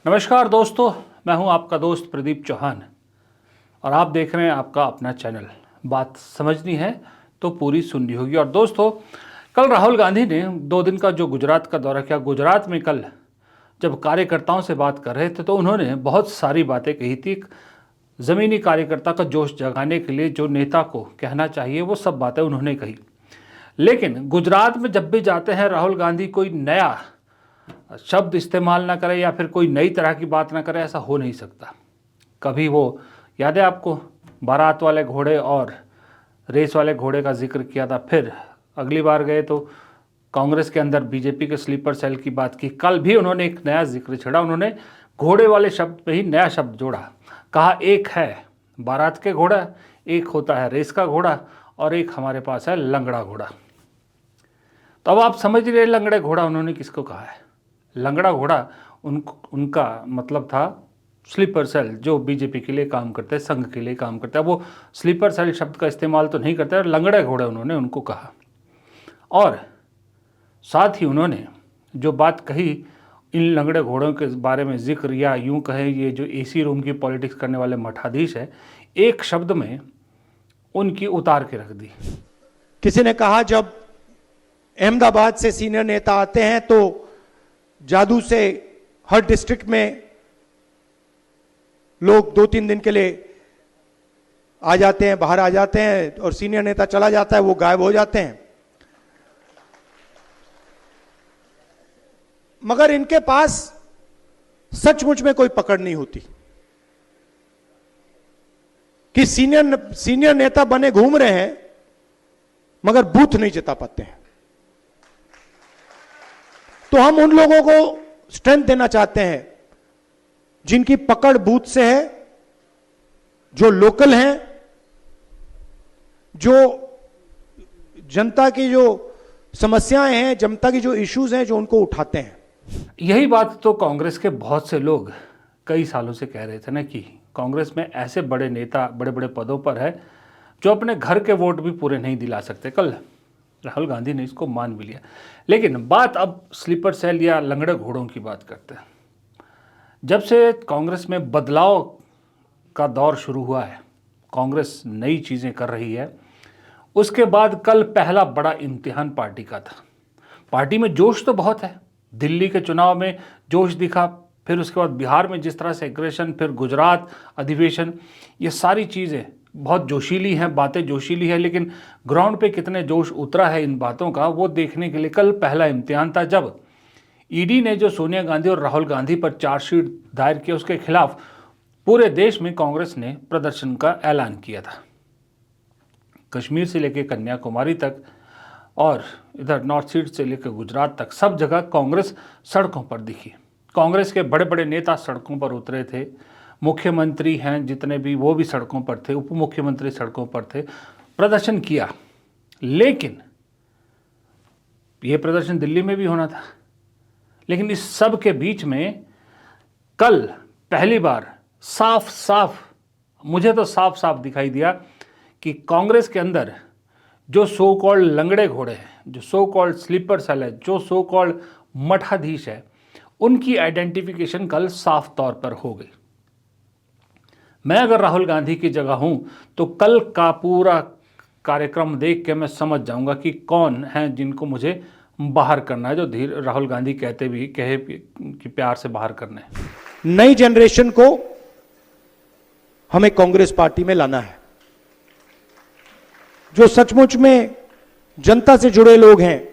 नमस्कार दोस्तों, मैं हूं आपका दोस्त प्रदीप चौहान और आप देख रहे हैं आपका अपना चैनल। बात समझनी है तो पूरी सुननी होगी। और दोस्तों, कल राहुल गांधी ने 2 दिन का जो गुजरात का दौरा किया, गुजरात में कल जब कार्यकर्ताओं से बात कर रहे थे तो उन्होंने बहुत सारी बातें कही थी। ज़मीनी कार्यकर्ता का जोश जगाने के लिए जो नेता को कहना चाहिए वो सब बातें उन्होंने कही। लेकिन गुजरात में जब भी जाते हैं राहुल गांधी कोई नया शब्द इस्तेमाल ना करे या फिर कोई नई तरह की बात ना करे, ऐसा हो नहीं सकता। कभी वो याद है आपको, बारात वाले घोड़े और रेस वाले घोड़े का जिक्र किया था। फिर अगली बार गए तो कांग्रेस के अंदर बीजेपी के स्लीपर सेल की बात की। कल भी उन्होंने एक नया जिक्र छेड़ा, उन्होंने घोड़े वाले शब्द पे ही नया शब्द जोड़ा। कहा एक है बारात के घोड़ा, एक होता है रेस का घोड़ा और एक हमारे पास है लंगड़ा घोड़ा। तो अब आप समझ रहे लंगड़े घोड़ा उन्होंने किसको कहा है। लंगड़ा घोड़ा उनका मतलब था स्लीपर सेल, जो बीजेपी के लिए काम करते हैं, संघ के लिए काम करते हैं। वो स्लीपर सेल शब्द का इस्तेमाल तो नहीं करते और लंगड़े घोड़े उन्होंने उनको कहा। और साथ ही उन्होंने जो बात कही इन लंगड़े घोड़ों के बारे में जिक्र, या यूं कहें ये जो एसी रूम की पॉलिटिक्स करने वाले मठाधीश है, एक शब्द में उनकी उतार के रख दी। किसी ने कहा जब अहमदाबाद से सीनियर नेता आते हैं तो जादू से हर डिस्ट्रिक्ट में लोग 2-3 दिन के लिए आ जाते हैं, बाहर आ जाते हैं और सीनियर नेता चला जाता है, वो गायब हो जाते हैं। मगर इनके पास सचमुच में कोई पकड़ नहीं होती कि सीनियर नेता बने घूम रहे हैं मगर बूथ नहीं जिता पाते हैं। तो हम उन लोगों को स्ट्रेंथ देना चाहते हैं जिनकी पकड़ बूथ से है, जो लोकल हैं, जो जनता की जो समस्याएं हैं, जनता की जो इश्यूज हैं, जो उनको उठाते हैं। यही बात तो कांग्रेस के बहुत से लोग कई सालों से कह रहे थे ना, कि कांग्रेस में ऐसे बड़े नेता बड़े बड़े पदों पर है जो अपने घर के वोट भी पूरे नहीं दिला सकते। कल राहुल गांधी ने इसको मान भी लिया। लेकिन बात अब स्लीपर सेल या लंगड़े घोड़ों की बात करते हैं। जब से कांग्रेस में बदलाव का दौर शुरू हुआ है, कांग्रेस नई चीज़ें कर रही है, उसके बाद कल पहला बड़ा इम्तिहान पार्टी का था। पार्टी में जोश तो बहुत है, दिल्ली के चुनाव में जोश दिखा, फिर उसके बाद बिहार में जिस तरह से एग्रेशन, फिर गुजरात अधिवेशन, ये सारी चीज़ें बहुत जोशीली हैं, बातें जोशीली है। लेकिन ग्राउंड पे कितने जोश उतरा है इन बातों का, वो देखने के लिए कल पहला इम्तिहान था, जब ईडी ने जो सोनिया गांधी और राहुल गांधी पर चार्जशीट दायर किया, उसके खिलाफ पूरे देश में कांग्रेस ने प्रदर्शन का ऐलान किया था। कश्मीर से लेकर कन्याकुमारी तक और इधर नॉर्थ ईस्ट से लेकर गुजरात तक सब जगह कांग्रेस सड़कों पर दिखी। कांग्रेस के बड़े बड़े नेता सड़कों पर उतरे थे, मुख्यमंत्री हैं जितने भी वो भी सड़कों पर थे, उप मुख्यमंत्री सड़कों पर थे, प्रदर्शन किया। लेकिन ये प्रदर्शन दिल्ली में भी होना था। लेकिन इस सब के बीच में कल पहली बार साफ साफ, मुझे तो साफ साफ दिखाई दिया कि कांग्रेस के अंदर जो सो कॉल्ड लंगड़े घोड़े हैं, जो सो कॉल्ड स्लीपर सेल है, जो सो कॉल्ड मठाधीश है, उनकी आइडेंटिफिकेशन कल साफ तौर पर हो गई। मैं अगर राहुल गांधी की जगह हूं तो कल का पूरा कार्यक्रम देख के मैं समझ जाऊंगा कि कौन है जिनको मुझे बाहर करना है, जो राहुल गांधी कहे कि प्यार से बाहर करना है। नई जनरेशन को हमें कांग्रेस पार्टी में लाना है, जो सचमुच में जनता से जुड़े लोग हैं,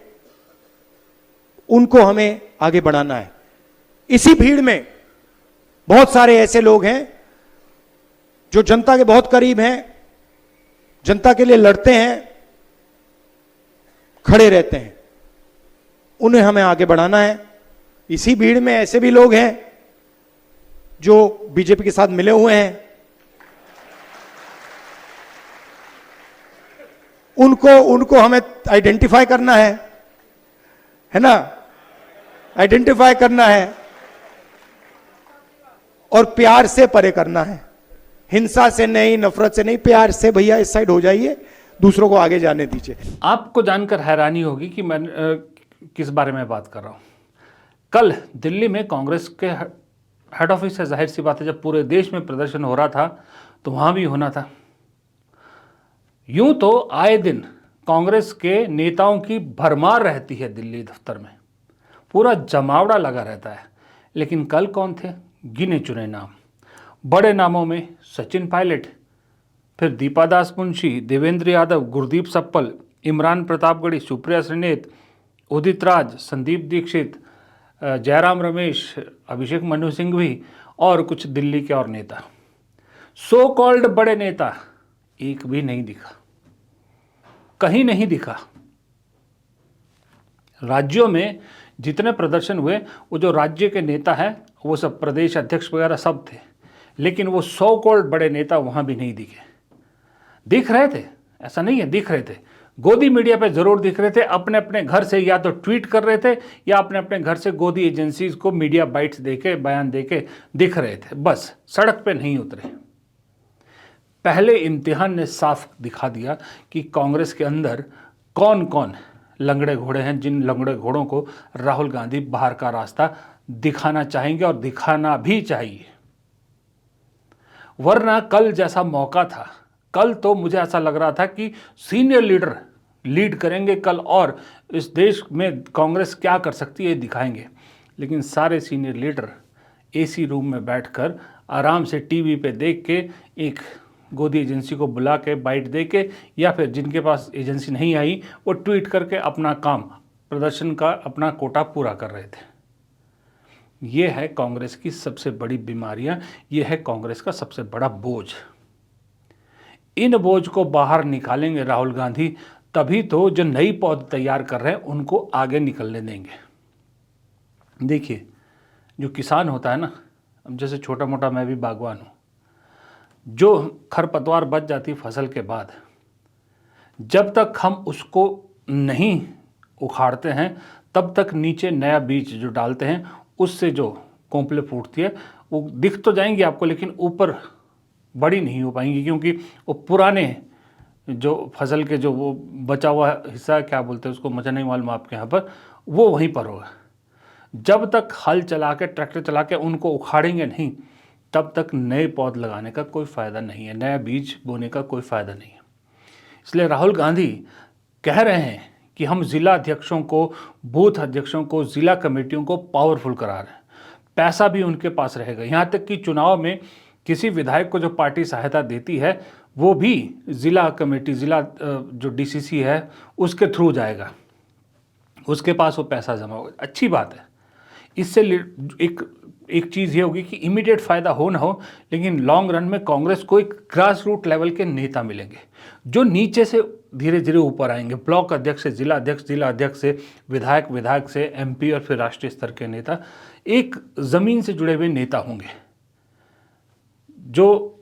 उनको हमें आगे बढ़ाना है। इसी भीड़ में बहुत सारे ऐसे लोग हैं जो जनता के बहुत करीब हैं, जनता के लिए लड़ते हैं, खड़े रहते हैं, उन्हें हमें आगे बढ़ाना है। इसी भीड़ में ऐसे भी लोग हैं जो बीजेपी के साथ मिले हुए हैं, उनको हमें आइडेंटिफाई करना है ना, आइडेंटिफाई करना है और प्यार से परे करना है, हिंसा से नहीं, नफरत से नहीं, प्यार से। भैया इस साइड हो जाइए, दूसरों को आगे जाने दीजिए। आपको जानकर हैरानी होगी कि मैं किस बारे में बात कर रहा हूं। कल दिल्ली में कांग्रेस के हेड ऑफिस है, जाहिर सी बात है, जब पूरे देश में प्रदर्शन हो रहा था तो वहाँ भी होना था। यूं तो आए दिन कांग्रेस के नेताओं की भरमार रहती है दिल्ली दफ्तर में, पूरा जमावड़ा लगा रहता है। लेकिन कल कौन थे? गिने चुने नाम। बड़े नामों में सचिन पायलट, फिर दीपा दास मुंशी, देवेंद्र यादव, गुरदीप सप्पल, इमरान प्रतापगढ़ी, सुप्रिया श्रीनेत, उदित राज, संदीप दीक्षित, जयराम रमेश, अभिषेक मनु सिंघवी और कुछ दिल्ली के और नेता। सो कॉल्ड बड़े नेता एक भी नहीं दिखा, कहीं नहीं दिखा। राज्यों में जितने प्रदर्शन हुए, वो जो राज्य के नेता हैं वो सब प्रदेश अध्यक्ष वगैरह सब थे, लेकिन वो सो कॉल्ड बड़े नेता वहां भी नहीं दिखे। दिख रहे थे, ऐसा नहीं है, दिख रहे थे, गोदी मीडिया पे जरूर दिख रहे थे। अपने अपने घर से या तो ट्वीट कर रहे थे या अपने अपने घर से गोदी एजेंसीज को मीडिया बाइट्स देके, बयान देके दिख रहे थे, बस सड़क पे नहीं उतरे। पहले इम्तिहान ने साफ दिखा दिया कि कांग्रेस के अंदर कौन कौन लंगड़े घोड़े हैं, जिन लंगड़े घोड़ों को राहुल गांधी बाहर का रास्ता दिखाना चाहेंगे और दिखाना भी चाहिए। वरना कल जैसा मौका था, कल तो मुझे ऐसा लग रहा था कि सीनियर लीडर लीड करेंगे कल और इस देश में कांग्रेस क्या कर सकती है दिखाएंगे। लेकिन सारे सीनियर लीडर एसी रूम में बैठकर आराम से टीवी पे देख के, एक गोदी एजेंसी को बुला के बाइट दे के, या फिर जिनके पास एजेंसी नहीं आई वो ट्वीट करके अपना काम, प्रदर्शन का अपना कोटा पूरा कर रहे थे। ये है कांग्रेस की सबसे बड़ी बीमारियां, ये है कांग्रेस का सबसे बड़ा बोझ। इन बोझ को बाहर निकालेंगे राहुल गांधी, तभी तो जो नई पौध तैयार कर रहे हैं उनको आगे निकलने देंगे। देखिए, जो किसान होता है ना, अब जैसे छोटा मोटा मैं भी बागवान हूँ, जो खरपतवार बच जाती फसल के बाद, जब तक हम उसको नहीं उखाड़ते हैं तब तक नीचे नया बीज जो डालते हैं उससे जो कोंपले फूटती है वो दिख तो जाएंगी आपको, लेकिन ऊपर बड़ी नहीं हो पाएंगी, क्योंकि वो पुराने जो फसल के जो वो बचा हुआ हिस्सा, क्या बोलते हैं उसको, मुझे नहीं मालूम आपके यहाँ पर, वो वहीं पर होगा। जब तक हल चला के, ट्रैक्टर चला के उनको उखाड़ेंगे नहीं, तब तक नए पौध लगाने का कोई फ़ायदा नहीं है, नया बीज बोने का कोई फ़ायदा नहीं है। इसलिए राहुल गांधी कह रहे हैं कि हम ज़िला अध्यक्षों को, बूथ अध्यक्षों को, ज़िला कमेटियों को पावरफुल करा रहे हैं, पैसा भी उनके पास रहेगा। यहाँ तक कि चुनाव में किसी विधायक को जो पार्टी सहायता देती है वो भी ज़िला कमेटी, ज़िला जो डीसीसी है उसके थ्रू जाएगा, उसके पास वो पैसा जमा होगा। अच्छी बात है। इससे एक चीज़ ये होगी कि इमीडिएट फ़ायदा हो ना हो, लेकिन लॉन्ग रन में कांग्रेस को एक ग्रास रूट लेवल के नेता मिलेंगे जो नीचे से धीरे धीरे ऊपर आएंगे। ब्लॉक अध्यक्ष से जिला अध्यक्ष, जिला अध्यक्ष से विधायक, विधायक से एमपी और फिर राष्ट्रीय स्तर के नेता, एक ज़मीन से जुड़े हुए नेता होंगे, जो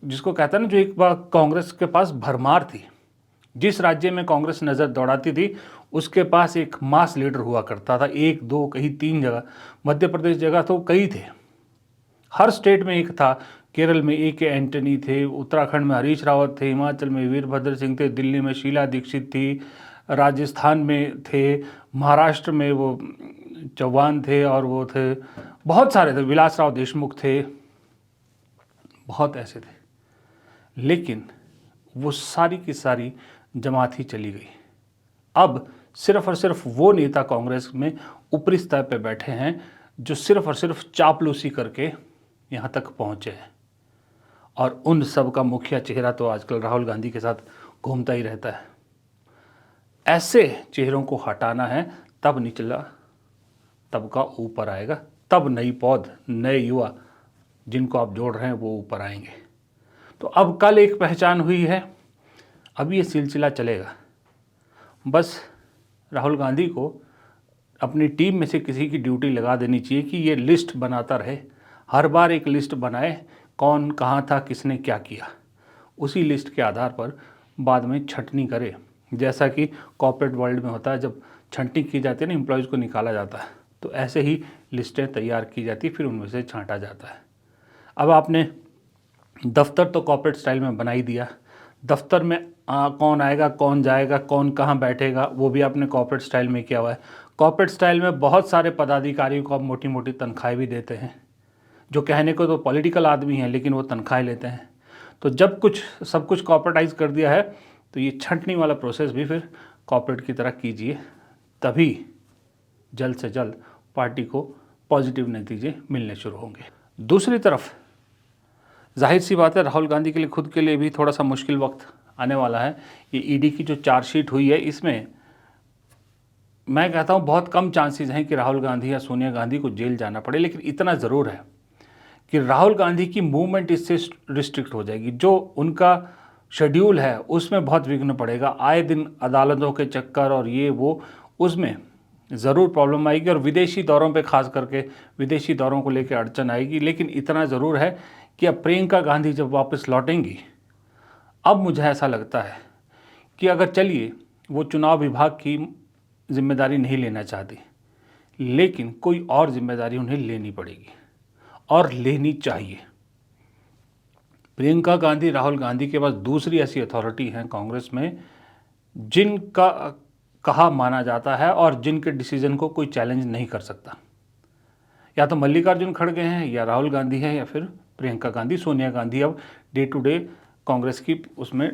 जिसको कहता है ना, जो एक बार कांग्रेस के पास भरमार थी। जिस राज्य में कांग्रेस नज़र दौड़ाती थी उसके पास एक मास लीडर हुआ करता था, एक दो कहीं तीन जगह, मध्य प्रदेश जगह तो कई थे, हर स्टेट में एक था। केरल में ए के एंटनी थे, उत्तराखंड में हरीश रावत थे, हिमाचल में वीरभद्र सिंह थे, दिल्ली में शीला दीक्षित थी, राजस्थान में थे, महाराष्ट्र में वो चौहान थे और वो थे, बहुत सारे थे, विलासराव देशमुख थे, बहुत ऐसे थे। लेकिन वो सारी की सारी जमात ही चली गई। अब सिर्फ और सिर्फ वो नेता कांग्रेस में ऊपरी स्तर पे बैठे हैं जो सिर्फ और सिर्फ चापलूसी करके यहाँ तक पहुँचे हैं, और उन सब का मुखिया चेहरा तो आजकल राहुल गांधी के साथ घूमता ही रहता है। ऐसे चेहरों को हटाना है, तब निचला तबका ऊपर आएगा, तब नई पौध, नए युवा जिनको आप जोड़ रहे हैं वो ऊपर आएंगे। तो अब कल एक पहचान हुई है, अब ये सिलसिला चलेगा। बस राहुल गांधी को अपनी टीम में से किसी की ड्यूटी लगा देनी चाहिए कि ये लिस्ट बनाता रहे, हर बार एक लिस्ट बनाए, कौन कहाँ था, किसने क्या किया, उसी लिस्ट के आधार पर बाद में छंटनी करे। जैसा कि कॉर्पोरेट वर्ल्ड में होता है, जब छंटनी की जाती है ना, एम्प्लॉयज़ को निकाला जाता है, तो ऐसे ही लिस्टें तैयार की जाती, फिर उनमें से छांटा जाता है। अब आपने दफ्तर तो कॉर्पोरेट स्टाइल में बना ही दिया, दफ्तर में कौन आएगा, कौन जाएगा, कौन कहाँ बैठेगा, वो भी आपने कॉर्पोरेट स्टाइल में किया हुआ है। कॉर्पोरेट स्टाइल में बहुत सारे पदाधिकारियों को आप मोटी मोटी तनख्वाहें भी देते हैं, जो कहने को तो पॉलिटिकल आदमी हैं लेकिन वो तनख्वाहें लेते हैं। तो जब सब कुछ कॉर्पोरेटाइज कर दिया है तो ये छंटनी वाला प्रोसेस भी फिर कॉर्पोरेट की तरह कीजिए, तभी जल्द से जल्द पार्टी को पॉजिटिव नतीजे मिलने शुरू होंगे। दूसरी तरफ जाहिर सी बात है राहुल गांधी के लिए खुद के लिए भी थोड़ा सा मुश्किल वक्त आने वाला है। ये ईडी की जो चार्जशीट हुई है इसमें मैं कहता हूँ बहुत कम चांसेस हैं कि राहुल गांधी या सोनिया गांधी को जेल जाना पड़े, लेकिन इतना ज़रूर है कि राहुल गांधी की मूवमेंट इससे रिस्ट्रिक्ट हो जाएगी। जो उनका शेड्यूल है उसमें बहुत विघ्न पड़ेगा, आए दिन अदालतों के चक्कर और ये वो, उसमें ज़रूर प्रॉब्लम आएगी और विदेशी दौरों पे खास करके विदेशी दौरों को लेकर अड़चन आएगी। लेकिन इतना ज़रूर है कि अब प्रियंका गांधी जब वापस लौटेंगी, अब मुझे ऐसा लगता है कि अगर चलिए वो चुनाव विभाग की जिम्मेदारी नहीं लेना चाहती, लेकिन कोई और जिम्मेदारी उन्हें लेनी पड़ेगी और लेनी चाहिए। प्रियंका गांधी राहुल गांधी के पास दूसरी ऐसी अथॉरिटी हैं कांग्रेस में जिनका कहा माना जाता है और जिनके डिसीजन को कोई चैलेंज नहीं कर सकता। या तो मल्लिकार्जुन खड़गे हैं, या राहुल गांधी है, या फिर प्रियंका गांधी। सोनिया गांधी अब डे टू डे कांग्रेस की उसमें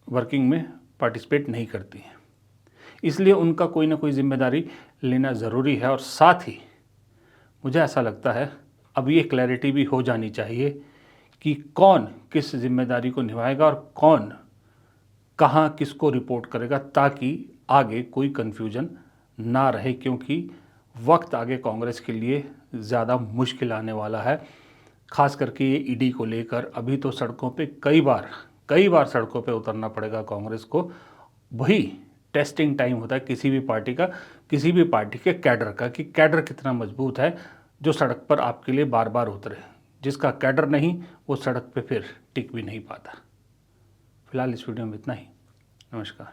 वर्किंग में पार्टिसिपेट नहीं करती हैं, इसलिए उनका कोई ना कोई जिम्मेदारी लेना ज़रूरी है। और साथ ही मुझे ऐसा लगता है अब ये क्लैरिटी भी हो जानी चाहिए कि कौन किस जिम्मेदारी को निभाएगा और कौन कहाँ किसको रिपोर्ट करेगा, ताकि आगे कोई कन्फ्यूजन ना रहे, क्योंकि वक्त आगे कांग्रेस के लिए ज़्यादा मुश्किल आने वाला है। खास करके ये ईडी को लेकर अभी तो सड़कों पे कई बार सड़कों पे उतरना पड़ेगा कांग्रेस को। वही टेस्टिंग टाइम होता है किसी भी पार्टी का, किसी भी पार्टी के कैडर का, कि कैडर कितना मजबूत है जो सड़क पर आपके लिए बार बार उतरे। जिसका कैडर नहीं वो सड़क पे फिर टिक भी नहीं पाता। फिलहाल इस वीडियो में इतना ही। नमस्कार।